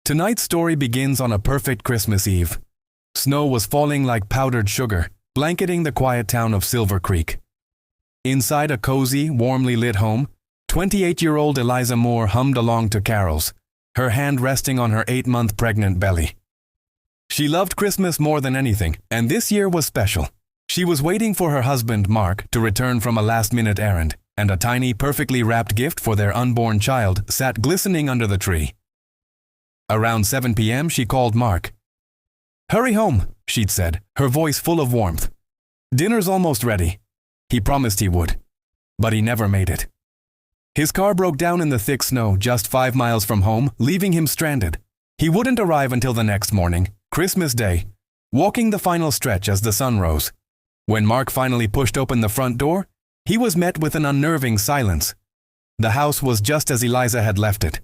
Tonight's story begins on a perfect Christmas Eve. Snow was falling like powdered sugar, blanketing the quiet town of Silver Creek. Inside a cozy, warmly lit home, 28-year-old Eliza Moore hummed along to carols, her hand resting on her 8-month pregnant belly. She loved Christmas more than anything, and this year was special. She was waiting for her husband, Mark, to return from a last-minute errand, and a tiny, perfectly wrapped gift for their unborn child sat glistening under the tree. Around 7 p.m., she called Mark. "Hurry home," she'd said, her voice full of warmth. "Dinner's almost ready." He promised he would, but he never made it. His car broke down in the thick snow just 5 miles from home, leaving him stranded. He wouldn't arrive until the next morning, Christmas Day, walking the final stretch as the sun rose. When Mark finally pushed open the front door, he was met with an unnerving silence. The house was just as Eliza had left it.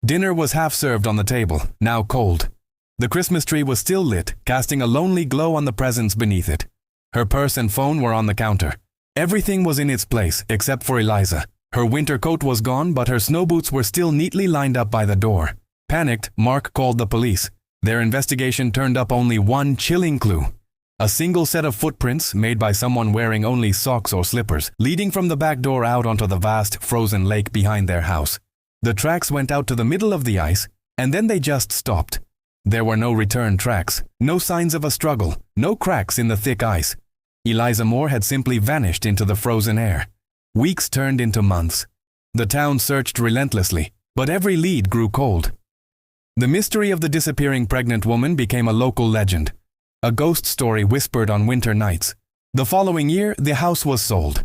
Dinner was half served on the table, now cold. The Christmas tree was still lit, casting a lonely glow on the presents beneath it. Her purse and phone were on the counter. Everything was in its place, except for Eliza. Her winter coat was gone, but her snow boots were still neatly lined up by the door. Panicked, Mark called the police. Their investigation turned up only one chilling clue. A single set of footprints, made by someone wearing only socks or slippers, leading from the back door out onto the vast, frozen lake behind their house. The tracks went out to the middle of the ice, and then they just stopped. There were no return tracks, no signs of a struggle, no cracks in the thick ice. Eliza Moore had simply vanished into the frozen air. Weeks turned into months. The town searched relentlessly, but every lead grew cold. The mystery of the disappearing pregnant woman became a local legend, a ghost story whispered on winter nights. The following year, the house was sold.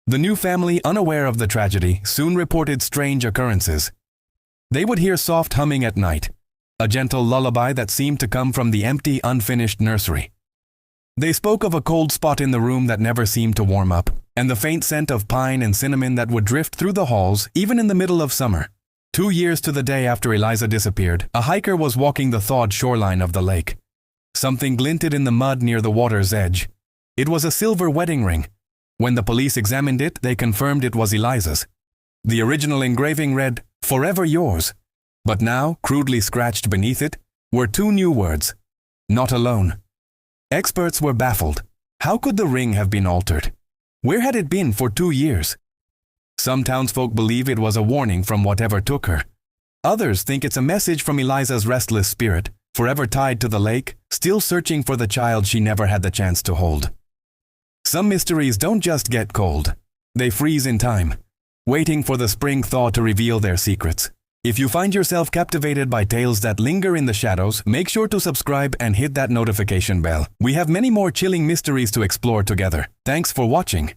The new family, unaware of the tragedy, soon reported strange occurrences. They would hear soft humming at night, a gentle lullaby that seemed to come from the empty, unfinished nursery. They spoke of a cold spot in the room that never seemed to warm up, and the faint scent of pine and cinnamon that would drift through the halls even in the middle of summer. 2 years to the day after Eliza disappeared, a hiker was walking the thawed shoreline of the lake. Something glinted in the mud near the water's edge. It was a silver wedding ring. When the police examined it, they confirmed it was Eliza's. The original engraving read, "Forever yours," but now, crudely scratched beneath it, were 2 new words: "Not alone." Experts were baffled. How could the ring have been altered? Where had it been for 2 years? Some townsfolk believe it was a warning from whatever took her. Others think it's a message from Eliza's restless spirit, forever tied to the lake, still searching for the child she never had the chance to hold. Some mysteries don't just get cold. They freeze in time, waiting for the spring thaw to reveal their secrets. If you find yourself captivated by tales that linger in the shadows, make sure to subscribe and hit that notification bell. We have many more chilling mysteries to explore together. Thanks for watching.